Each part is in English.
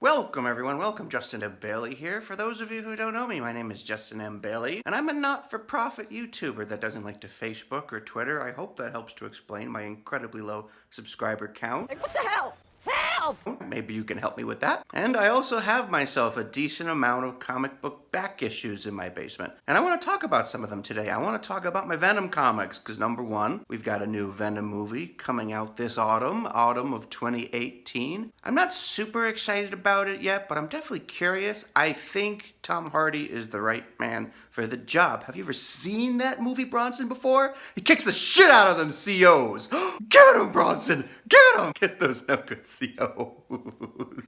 Welcome everyone, welcome. Justin M. Bailey here. For those of you who don't know me, my name is Justin M. Bailey, and I'm a not-for-profit YouTuber that doesn't like to Facebook or Twitter. I hope that helps to explain my incredibly low subscriber count. Like, what the hell? Help! Maybe you can help me with that. And I also have myself a decent amount of comic book back issues in my basement. And I want to talk about some of them today. I want to talk about my Venom comics, because number one, we've got a new Venom movie coming out this autumn of 2018. I'm not super excited about it yet, but I'm definitely curious. I think Tom Hardy is the right man for the job. Have you ever seen that movie, Bronson, before? He kicks the shit out of them COs. Get him, Bronson! Get him! Get those no good COs.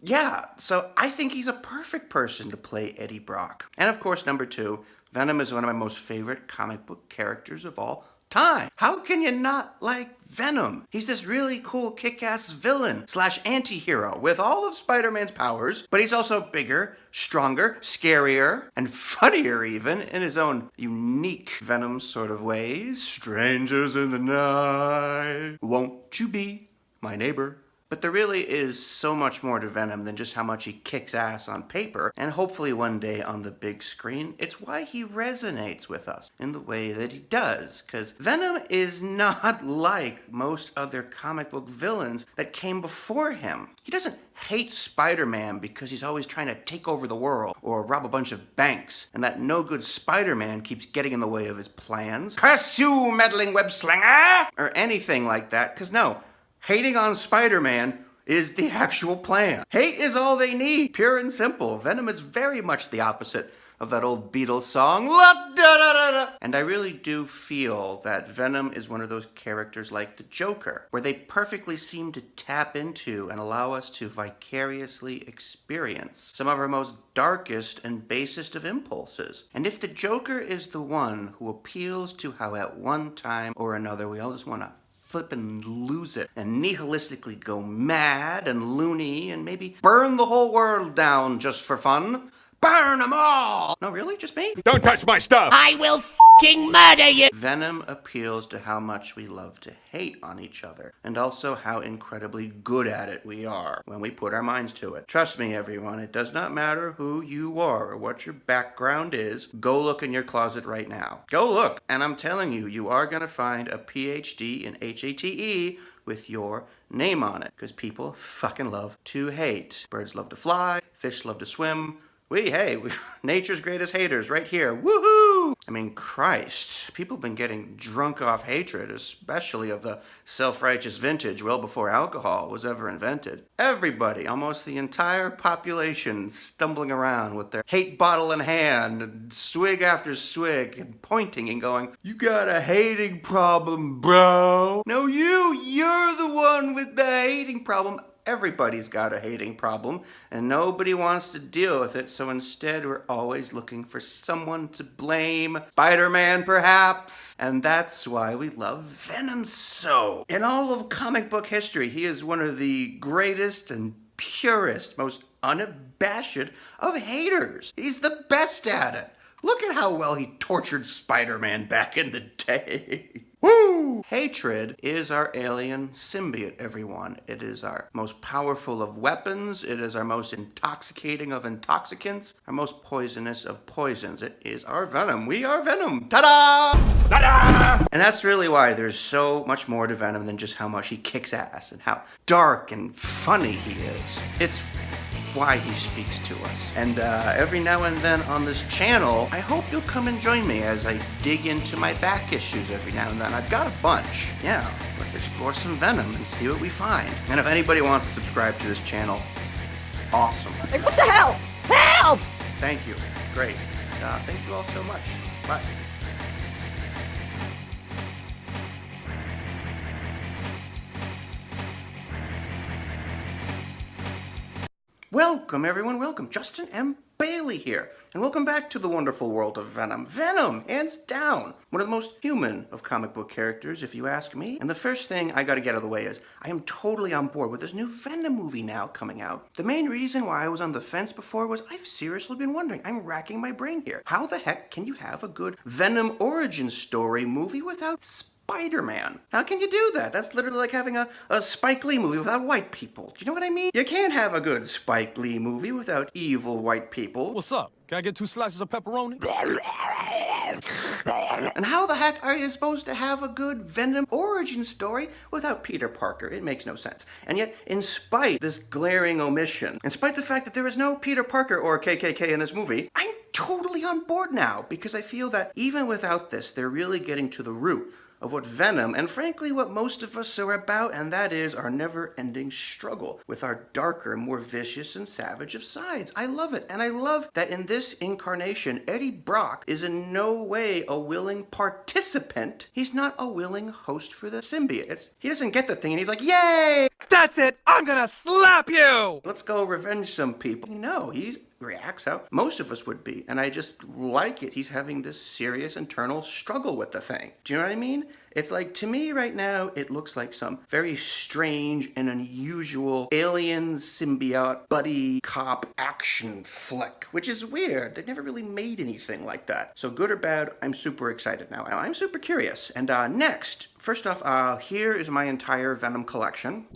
Yeah, so I think he's a perfect person to play Eddie Brock. And of course, number two, Venom is one of my most favorite comic book characters of all time. How can you not like Venom? He's this really cool kick-ass villain / anti-hero with all of Spider-Man's powers, but he's also bigger, stronger, scarier, and funnier even in his own unique Venom sort of ways. Strangers in the night, won't you be my neighbor? But there really is so much more to Venom than just how much he kicks ass on paper, and hopefully one day on the big screen. It's why he resonates with us in the way that he does, because Venom is not like most other comic book villains that came before him. He doesn't hate Spider-Man because he's always trying to take over the world or rob a bunch of banks, and that no-good Spider-Man keeps getting in the way of his plans. Curse you, meddling web-slinger! Or anything like that, because no, hating on Spider-Man is the actual plan. Hate is all they need, pure and simple. Venom is very much the opposite of that old Beatles song, La da da da da. And I really do feel that Venom is one of those characters like the Joker, where they perfectly seem to tap into and allow us to vicariously experience some of our most darkest and basest of impulses. And if the Joker is the one who appeals to how at one time or another we all just want to flip and lose it and nihilistically go mad and loony and maybe burn the whole world down just for fun. Burn them all! No, really? Just me? Don't touch my stuff! I will f***ing murder you! Venom appeals to how much we love to hate on each other, and also how incredibly good at it we are when we put our minds to it. Trust me, everyone, it does not matter who you are or what your background is. Go look in your closet right now. Go look! And I'm telling you, you are gonna find a PhD in HATE with your name on it, because people fucking love to hate. Birds love to fly, fish love to swim. We nature's greatest haters right here. Woohoo! I mean, Christ, people have been getting drunk off hatred, especially of the self-righteous vintage well before alcohol was ever invented. Everybody, almost the entire population, stumbling around with their hate bottle in hand, and swig after swig, and pointing and going, "You got a hating problem, bro." No, you're the one with the hating problem. Everybody's got a hating problem, and nobody wants to deal with it, so instead we're always looking for someone to blame. Spider-Man, perhaps? And that's why we love Venom so. In all of comic book history, he is one of the greatest and purest, most unabashed of haters. He's the best at it. Look at how well he tortured Spider-Man back in the day. Woo! Hatred is our alien symbiote, everyone. It is our most powerful of weapons. It is our most intoxicating of intoxicants. Our most poisonous of poisons. It is our Venom. We are Venom. Ta-da! Ta-da! And that's really why there's so much more to Venom than just how much he kicks ass and how dark and funny he is. It's why he speaks to us. And every now and then on this channel, I hope you'll come and join me as I dig into my back issues every now and then. I've got a bunch. Yeah, let's explore some Venom and see what we find. And if anybody wants to subscribe to this channel, awesome. Like, what the hell? Help! Thank you. Great. Thank you all so much. Bye. Welcome, everyone. Welcome. Justin M. Bailey here. And welcome back to the wonderful world of Venom. Venom, hands down, one of the most human of comic book characters, if you ask me. And the first thing I gotta get out of the way is, I am totally on board with this new Venom movie now coming out. The main reason why I was on the fence before was I've seriously been wondering, I'm racking my brain here. How the heck can you have a good Venom origin story movie without Spider-Man. How can you do that? That's literally like having a Spike Lee movie without white people. Do you know what I mean? You can't have a good Spike Lee movie without evil white people. What's up? Can I get 2 slices of pepperoni? And how the heck are you supposed to have a good Venom origin story without Peter Parker? It makes no sense. And yet, in spite this glaring omission, in spite the fact that there is no Peter Parker or KKK in this movie, I'm totally on board now because I feel that even without this, they're really getting to the root of what Venom, and frankly what most of us are about, and that is our never-ending struggle with our darker, more vicious and savage of sides. I love it, and I love that in this incarnation, Eddie Brock is in no way a willing participant. He's not a willing host for the symbiote. He doesn't get the thing, and he's like, yay! That's it! I'm gonna slap you! Let's go revenge some people. No, he reacts how most of us would be, and I just like it. He's having this serious internal struggle with the thing. Do you know what I mean? It's like, to me right now, it looks like some very strange and unusual alien symbiote buddy cop action flick, which is weird. They've never really made anything like that. So good or bad, I'm super excited now. I'm super curious. And next, first off, here is my entire Venom collection.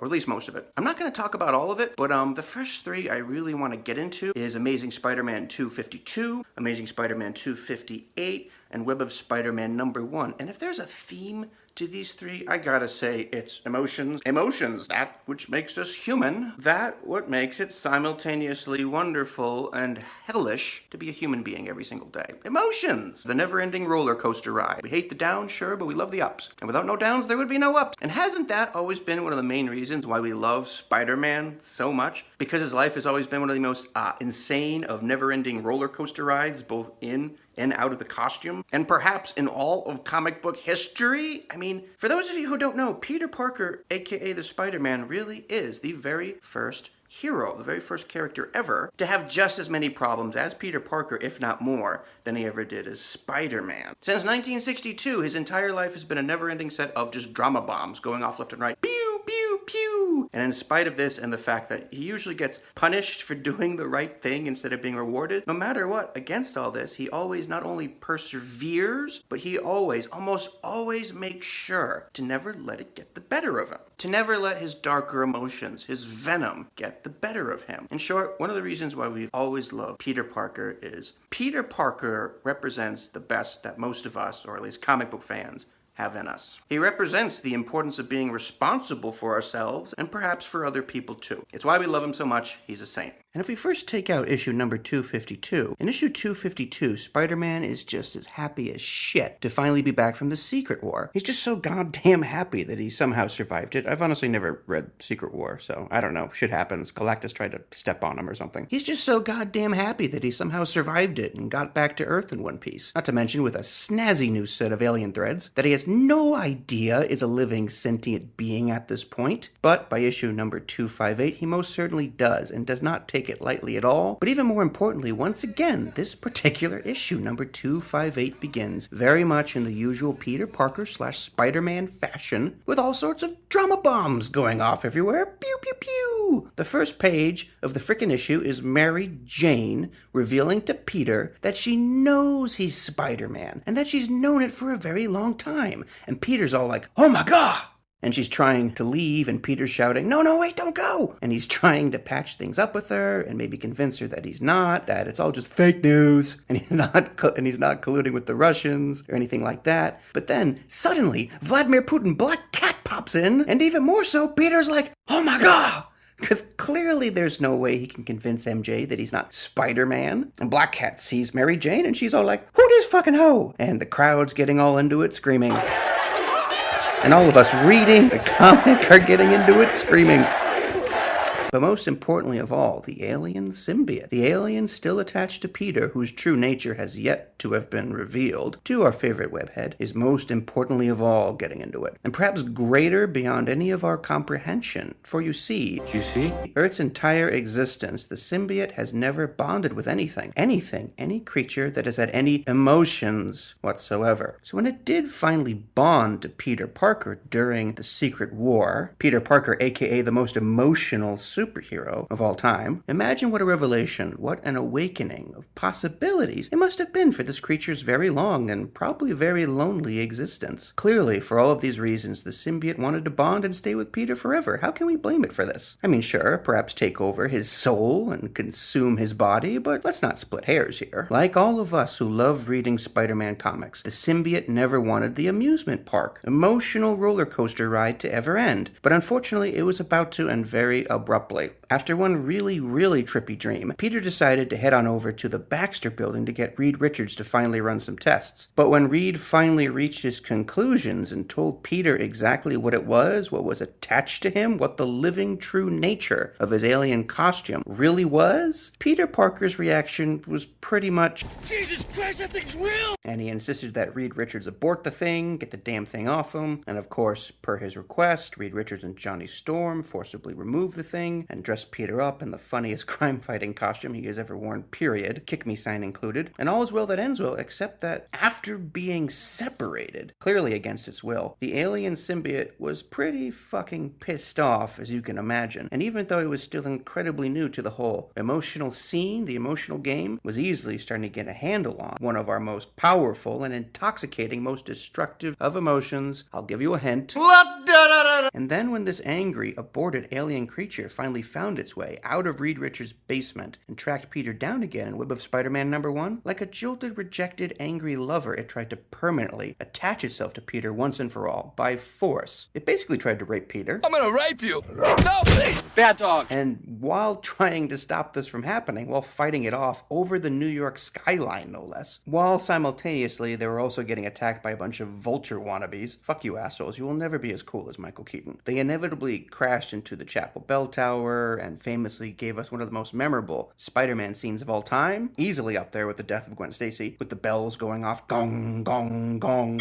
Or at least most of it. I'm not going to talk about all of it, but the first three I really want to get into is Amazing Spider-Man 252, Amazing Spider-Man 258, and Web of Spider-Man #1. And if there's a theme to these three, I gotta say it's emotions. Emotions, that which makes us human. That what makes it simultaneously wonderful and hellish to be a human being every single day. Emotions! The never-ending roller coaster ride. We hate the downs, sure, but we love the ups. And without no downs, there would be no ups. And hasn't that always been one of the main reasons why we love Spider-Man so much? Because his life has always been one of the most insane of never-ending roller coaster rides, both in and out of the costume, and perhaps in all of comic book history. I mean, for those of you who don't know, Peter Parker, aka the Spider-Man, really is the very first hero, the very first character ever to have just as many problems as Peter Parker, if not more, than he ever did as Spider-Man. Since 1962, his entire life has been a never-ending set of just drama bombs going off left and right. Pew, pew, pew! And in spite of this and the fact that he usually gets punished for doing the right thing instead of being rewarded, no matter what, against all this, he always not only perseveres, but he always, almost always makes sure to never let it get the better of him. To never let his darker emotions, his venom, get the better of him. In short, one of the reasons why we've always loved Peter Parker is Peter Parker represents the best that most of us, or at least comic book fans, have in us. He represents the importance of being responsible for ourselves and perhaps for other people too. It's why we love him so much. He's a saint. And if we first take out issue number 252, in issue 252, Spider-Man is just as happy as shit to finally be back from the Secret War. He's just so goddamn happy that he somehow survived it. I've honestly never read Secret War, so I don't know. Shit happens. Galactus tried to step on him or something. He's just so goddamn happy that he somehow survived it and got back to Earth in one piece. Not to mention with a snazzy new set of alien threads that he has no idea is a living sentient being at this point. But by issue number 258, he most certainly does, and does not take it lightly at all. But even more importantly, once again, this particular issue, number 258, begins very much in the usual Peter Parker / Spider-Man fashion, with all sorts of drama bombs going off everywhere. Pew, pew, pew! The first page of the frickin' issue is Mary Jane revealing to Peter that she knows he's Spider-Man, and that she's known it for a very long time. And Peter's all like, oh my god! And she's trying to leave, and Peter's shouting, no, no, wait, don't go! And he's trying to patch things up with her, and maybe convince her that he's not, that it's all just fake news, and he's not colluding with the Russians, or anything like that. But then, suddenly, Vladimir Putin Black Cat pops in, and even more so, Peter's like, oh my god! Because clearly there's no way he can convince MJ that he's not Spider-Man. And Black Cat sees Mary Jane, and she's all like, who dis fucking hoe? And the crowd's getting all into it, screaming. And all of us reading the comic are getting into it, screaming. But most importantly of all, the alien symbiote. The alien still attached to Peter, whose true nature has yet to have been revealed to our favorite webhead is most importantly of all getting into it, and perhaps greater beyond any of our comprehension. For you see, for its entire existence, the symbiote has never bonded with anything, any creature that has had any emotions whatsoever. So when it did finally bond to Peter Parker during the Secret War, Peter Parker, aka the most emotional superhero of all time, imagine what a revelation, what an awakening of possibilities it must have been for this creature's very long and probably very lonely existence. Clearly, for all of these reasons, the symbiote wanted to bond and stay with Peter forever. How can we blame it for this? I mean, sure, perhaps take over his soul and consume his body, but let's not split hairs here. Like all of us who love reading Spider-Man comics, the symbiote never wanted the amusement park, emotional roller coaster ride to ever end. But unfortunately, it was about to end very abruptly. After one really trippy dream, Peter decided to head on over to the Baxter building to get Reed Richards to finally run some tests. But when Reed finally reached his conclusions and told Peter exactly what it was, what was attached to him, what the living true nature of his alien costume really was, Peter Parker's reaction was pretty much, Jesus Christ, that thing's real! And he insisted that Reed Richards abort the thing, get the damn thing off him, and of course, per his request, Reed Richards and Johnny Storm forcibly removed the thing and dressed Peter up in the funniest crime-fighting costume he has ever worn, period, kick me sign included, and all is well that ends well, except that after being separated, clearly against its will, the alien symbiote was pretty fucking pissed off, as you can imagine, and even though he was still incredibly new to the whole emotional scene, the emotional game, was easily starting to get a handle on one of our most powerful and intoxicating, most destructive of emotions. I'll give you a hint. And then when this angry, aborted alien creature finally found its way out of Reed Richards' basement and tracked Peter down again in Web of Spider-Man #1, like a jolted, rejected, angry lover, it tried to permanently attach itself to Peter once and for all, by force. It basically tried to rape Peter. I'm gonna rape you! No, please! Bad dog! And while trying to stop this from happening, while fighting it off over the New York skyline, no less, while simultaneously they were also getting attacked by a bunch of vulture wannabes. Fuck you assholes, you will never be as cool as Michael Keaton. They inevitably crashed into the Chapel Bell Tower and famously gave us one of the most memorable Spider-Man scenes of all time, easily up there with the death of Gwen Stacy, with the bells going off, gong, gong, gong.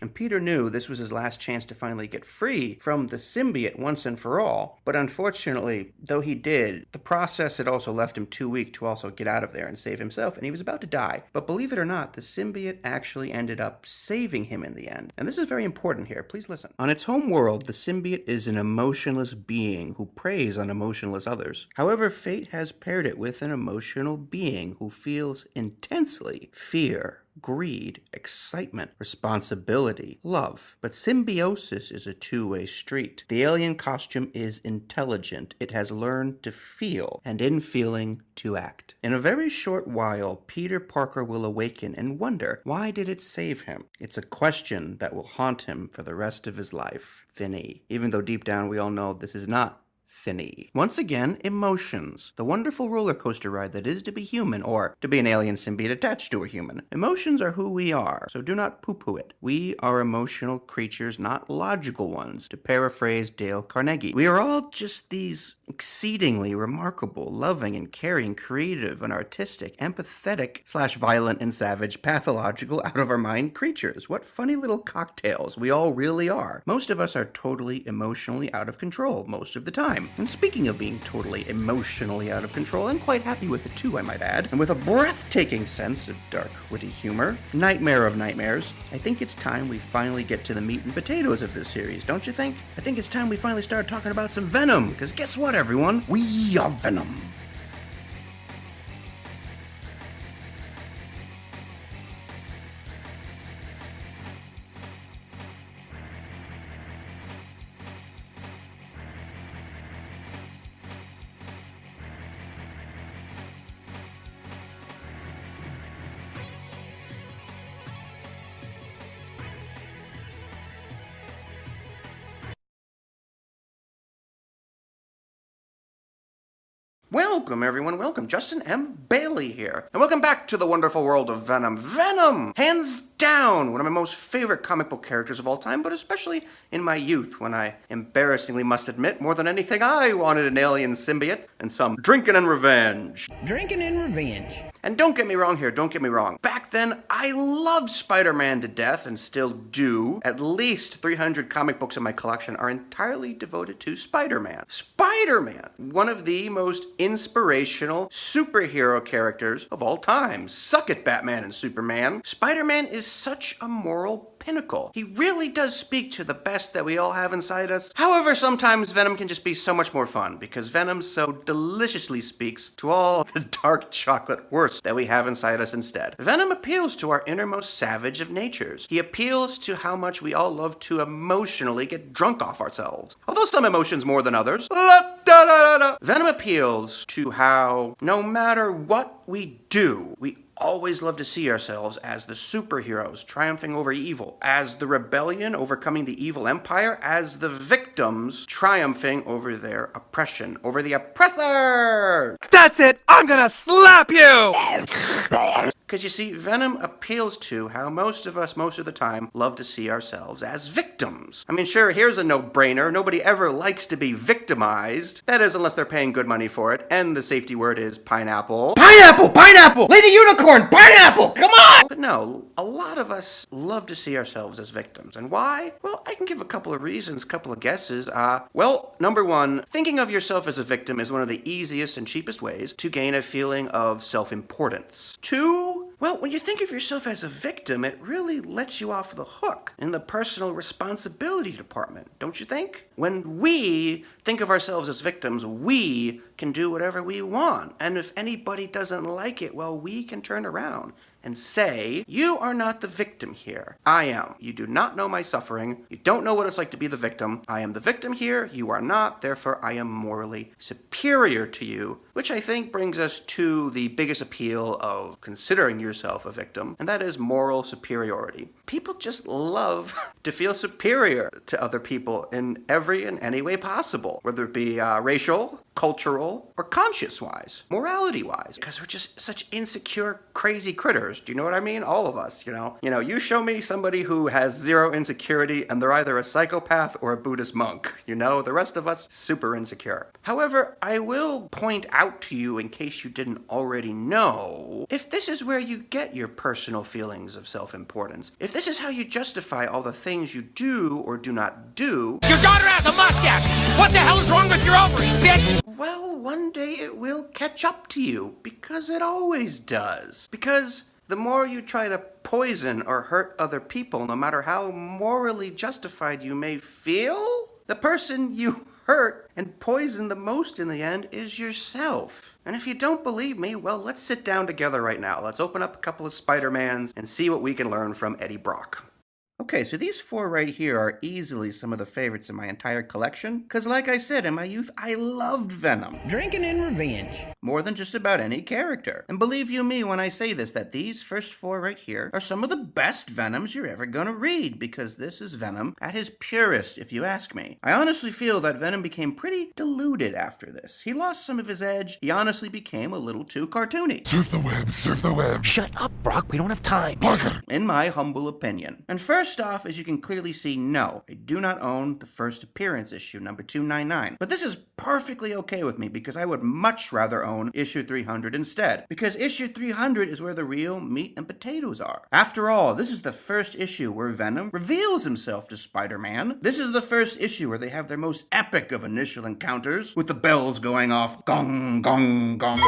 And Peter knew this was his last chance to finally get free from the symbiote once and for all. But unfortunately, though he did, the process had also left him too weak to also get out of there and save himself, and he was about to die. But believe it or not, the symbiote actually ended up saving him in the end. And this is very important here, please listen. On its home world, the symbiote is an emotionless being who preys on emotionless others. However, fate has paired it with an emotional being who feels intensely fear, greed, excitement, responsibility, love. But symbiosis is a two-way street. The alien costume is intelligent. It has learned to feel, and in feeling, to act. In a very short while, Peter Parker will awaken and wonder, why did it save him? It's a question that will haunt him for the rest of his life. Finny. Even though deep down we all know this is not Finny. Once again, emotions. The wonderful roller coaster ride that is to be human, or to be an alien symbiote attached to a human. Emotions are who we are, so do not poo-poo it. We are emotional creatures, not logical ones, to paraphrase Dale Carnegie. We are all just these exceedingly remarkable, loving and caring, creative and artistic, empathetic / violent and savage, pathological, out-of-our-mind creatures. What funny little cocktails we all really are. Most of us are totally emotionally out of control most of the time. And speaking of being totally emotionally out of control, I'm quite happy with it too, I might add. And with a breathtaking sense of dark, witty humor, nightmare of nightmares, I think it's time we finally get to the meat and potatoes of this series, don't you think? I think it's time we finally start talking about some Venom, because guess what, everyone? We are Venom. Welcome, everyone. Welcome. Justin M. Bailey here. And welcome back to the wonderful world of Venom. Venom! Hands down one of my most favorite comic book characters of all time, but especially in my youth when I embarrassingly must admit more than anything I wanted an alien symbiote and some drinking and revenge. Drinking and revenge. And don't get me wrong here, don't get me wrong. Back then, I loved Spider-Man to death and still do. At least 300 comic books in my collection are entirely devoted to Spider-Man. Spider-Man, one of the most inspirational superhero characters of all time. Suck it, Batman and Superman. Spider-Man is such a moral pinnacle. He really does speak to the best that we all have inside us. However, sometimes Venom can just be so much more fun because Venom so deliciously speaks to all the dark chocolate worst that we have inside us instead. Venom appeals to our innermost savage of natures. He appeals to how much we all love to emotionally get drunk off ourselves. Although some emotions more than others. Venom appeals to how no matter what we do, we always love to see ourselves as the superheroes triumphing over evil, as the rebellion overcoming the evil empire, as the victims triumphing over their oppression, over the oppressor! That's it! I'm gonna slap you! Because you see, Venom appeals to how most of us, most of the time, love to see ourselves as victims. I mean, sure, here's a no-brainer. Nobody ever likes to be victimized. That is, unless they're paying good money for it. And the safety word is pineapple. Pineapple! Pineapple! Lady Unicorn! Pineapple! Come on! But no, a lot of us love to see ourselves as victims. And why? Well, I can give a couple of reasons, a couple of guesses. Well, number one, thinking of yourself as a victim is one of the easiest and cheapest ways to gain a feeling of self-importance. Two, well, when you think of yourself as a victim, it really lets you off the hook in the personal responsibility department, don't you think? When we think of ourselves as victims, we can do whatever we want. And if anybody doesn't like it, well, we can turn around and say, you are not the victim here. I am. You do not know my suffering. You don't know what it's like to be the victim. I am the victim here. You are not. Therefore, I am morally superior to you, which I think brings us to the biggest appeal of considering yourself a victim, and that is moral superiority. People just love to feel superior to other people in every and any way possible, whether it be racial, cultural, or conscious-wise, morality-wise, because we're just such insecure, crazy critters. Do you know what I mean? All of us, you know. You show me somebody who has zero insecurity and they're either a psychopath or a Buddhist monk. The rest of us, super insecure. However, I will point out to you, in case you didn't already know, if this is where you get your personal feelings of self-importance, if this is how you justify all the things you do or do not do, Your daughter has a mustache! What the hell is wrong with your ovaries, bitch? well, one day it will catch up to you, because it always does. Because the more you try to poison or hurt other people, no matter how morally justified you may feel, the person you hurt and poison the most in the end is yourself. And if you don't believe me, well, let's sit down together right now. Let's open up a couple of Spider-Mans and see what we can learn from Eddie Brock. Okay, so these four right here are easily some of the favorites in my entire collection, because like I said, in my youth, I loved Venom. Drinking and revenge. More than just about any character. And believe you me when I say this, that these first four right here are some of the best Venoms you're ever gonna read, because this is Venom at his purest, if you ask me. I honestly feel that Venom became pretty diluted after this. He lost some of his edge. He honestly became a little too cartoony. Surf the web, surf the web. Shut up, Brock. We don't have time. Parker. In my humble opinion. And first off, as you can clearly see, no, I do not own the first appearance issue, number 299. But this is perfectly okay with me, because I would much rather own issue 300 instead. Because issue 300 is where the real meat and potatoes are. After all, this is the first issue where Venom reveals himself to Spider-Man. This is the first issue where they have their most epic of initial encounters, with the bells going off, gong, gong, gong.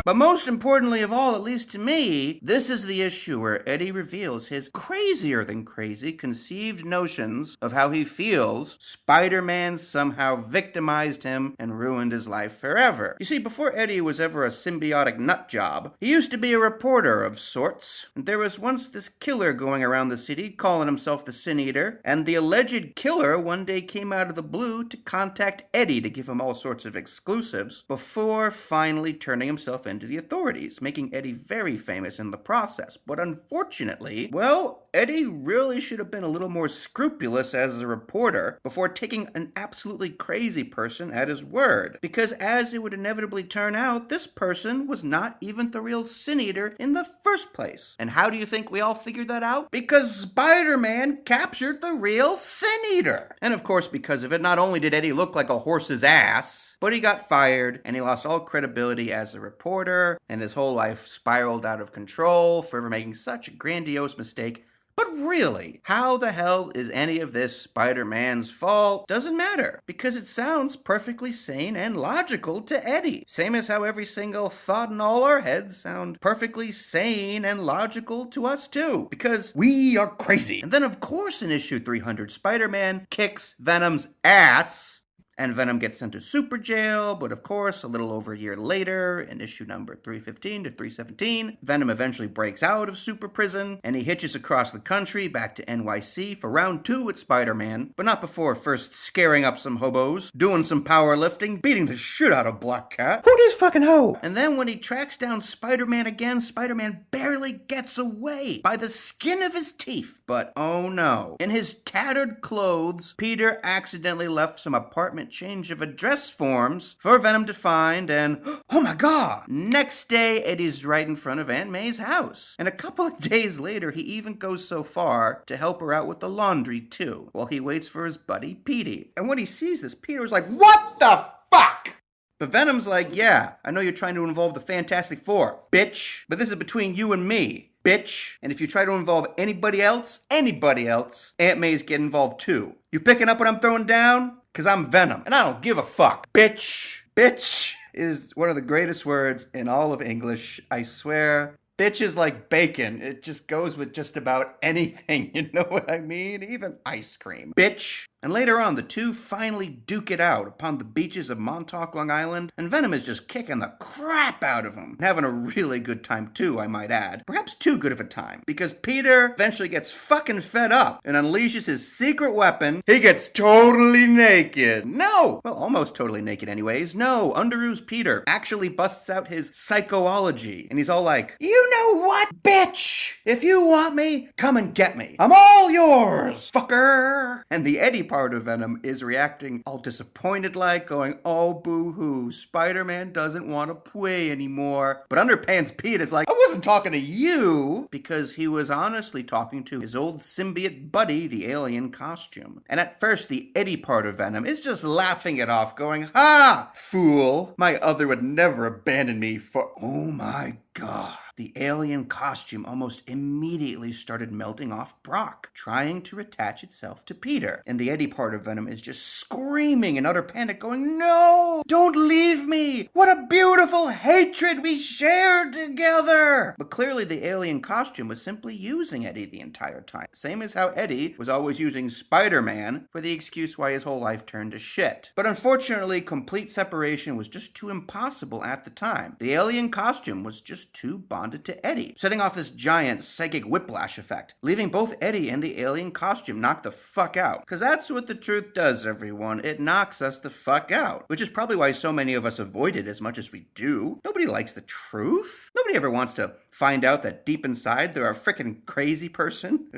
But most importantly of all, at least to me, this is the issue where Eddie reveals his crazier than crazy conceived notions of how he feels Spider-Man somehow victimized him and ruined his life forever. You see, before Eddie was ever a symbiotic nut job, he used to be a reporter of sorts. And there was once this killer going around the city calling himself the Sin Eater, and the alleged killer one day came out of the blue to contact Eddie to give him all sorts of exclusives before finally turning himself into the authorities, making Eddie very famous in the process. But unfortunately, well, Eddie really should have been a little more scrupulous as a reporter before taking an absolutely crazy person at his word. Because as it would inevitably turn out, this person was not even the real Sin Eater in the first place. And how do you think we all figured that out? Because Spider-Man captured the real Sin Eater. And of course, because of it, not only did Eddie look like a horse's ass, but he got fired and he lost all credibility as a reporter, and his whole life spiraled out of control, forever making such a grandiose mistake. But really, how the hell is any of this Spider-Man's fault? Doesn't matter, because it sounds perfectly sane and logical to Eddie. Same as how every single thought in all our heads sound perfectly sane and logical to us too, because we are crazy. And then of course in issue 300, Spider-Man kicks Venom's ass, and Venom gets sent to super jail, but of course, a little over a year later, in issue number 315 to 317, Venom eventually breaks out of super prison, and he hitches across the country back to NYC for round 2 with Spider-Man, but not before first scaring up some hobos, doing some powerlifting, beating the shit out of Black Cat. Who this fucking hoe? And then when he tracks down Spider-Man again, Spider-Man barely gets away by the skin of his teeth. But oh no. In his tattered clothes, Peter accidentally left some apartment change of address forms for Venom to find, and oh my god! Next day, Eddie's right in front of Aunt May's house. And a couple of days later, he even goes so far to help her out with the laundry too, while he waits for his buddy Petey. And when he sees this, Peter's like, what the fuck? But Venom's like, yeah, I know you're trying to involve the Fantastic Four, bitch, but this is between you and me, bitch. And if you try to involve anybody else, Aunt May's get involved too. You picking up what I'm throwing down? Cause I'm Venom, and I don't give a fuck. Bitch. Bitch is one of the greatest words in all of English, I swear. Bitch is like bacon. It just goes with just about anything, you know what I mean? Even ice cream. Bitch. And later on, the two finally duke it out upon the beaches of Montauk, Long Island, and Venom is just kicking the crap out of him. And having a really good time too, I might add. Perhaps too good of a time, because Peter eventually gets fucking fed up and unleashes his secret weapon. He gets totally naked. No! Well, almost totally naked anyways. No, Underoos Peter actually busts out his psychology, and he's all like, you know what, bitch? If you want me, come and get me. I'm all yours, fucker! And the Eddie part of Venom is reacting all disappointed like, going, oh boo-hoo, Spider-Man doesn't want to play anymore. But Underpants Pete is like, I wasn't talking to you, because he was honestly talking to his old symbiote buddy, the alien costume. And at first, the Eddie part of Venom is just laughing it off, going, ha, fool, my other would never abandon me for, oh my god. The alien costume almost immediately started melting off Brock, trying to attach itself to Peter. And the Eddie part of Venom is just screaming in utter panic, going, no! Don't leave me! What a beautiful hatred we shared together! But clearly the alien costume was simply using Eddie the entire time. Same as how Eddie was always using Spider-Man for the excuse why his whole life turned to shit. But unfortunately, complete separation was just too impossible at the time. The alien costume was just too bonded to Eddie, setting off this giant psychic whiplash effect, leaving both Eddie and the alien costume knocked the fuck out. Cause that's what the truth does, everyone. It knocks us the fuck out. Which is probably why so many of us avoid it as much as we do. Nobody likes the truth. Nobody ever wants to find out that deep inside they're a freaking crazy person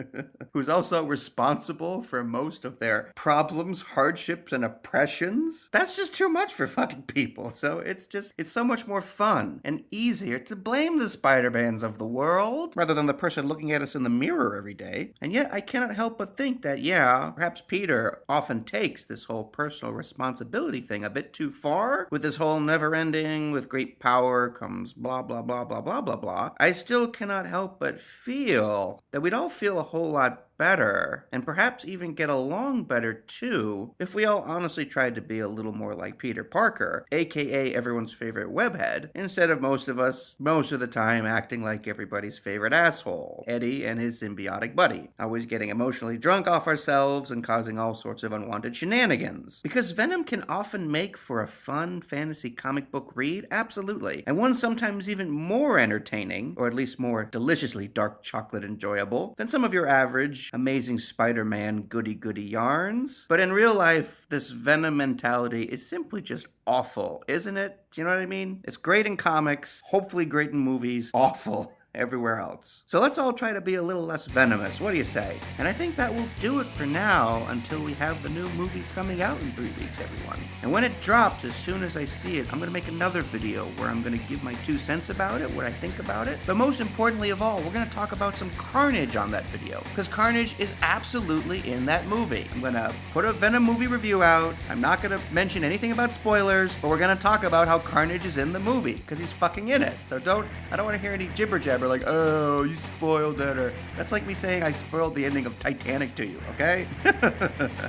who's also responsible for most of their problems, hardships, and oppressions. That's just too much for fucking people. So it's so much more fun and easier to blame the Spider-Mans of the world rather than the person looking at us in the mirror every day. And yet I cannot help but think that, yeah, perhaps Peter often takes this whole personal responsibility thing a bit too far with this whole never ending, with great power comes blah, blah, blah, blah, blah, blah, blah. I still cannot help but feel that we'd all feel a whole lot better, and perhaps even get along better too, if we all honestly tried to be a little more like Peter Parker, aka everyone's favorite webhead, instead of most of us, most of the time, acting like everybody's favorite asshole, Eddie and his symbiotic buddy, always getting emotionally drunk off ourselves and causing all sorts of unwanted shenanigans. Because Venom can often make for a fun fantasy comic book read, absolutely, and one sometimes even more entertaining, or at least more deliciously dark chocolate enjoyable, than some of your average Amazing Spider-Man goody-goody yarns. But in real life, this Venom mentality is simply just awful, isn't it? Do you know what I mean? It's great in comics, hopefully great in movies, awful everywhere else. So let's all try to be a little less venomous. What do you say? And I think that will do it for now until we have the new movie coming out in 3 weeks, everyone. And when it drops, as soon as I see it, I'm going to make another video where I'm going to give my 2 cents about it, what I think about it. But most importantly of all, we're going to talk about some Carnage on that video, because Carnage is absolutely in that movie. I'm going to put a Venom movie review out. I'm not going to mention anything about spoilers, but we're going to talk about how Carnage is in the movie, because he's fucking in it. So I don't want to hear any jibber jabber like, oh, you spoiled it, or that's like me saying I spoiled the ending of Titanic to you, okay?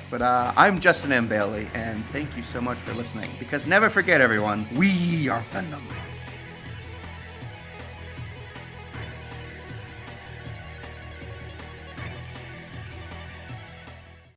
But I'm Justin M. Bailey, and thank you so much for listening, because never forget, everyone, we are Venom.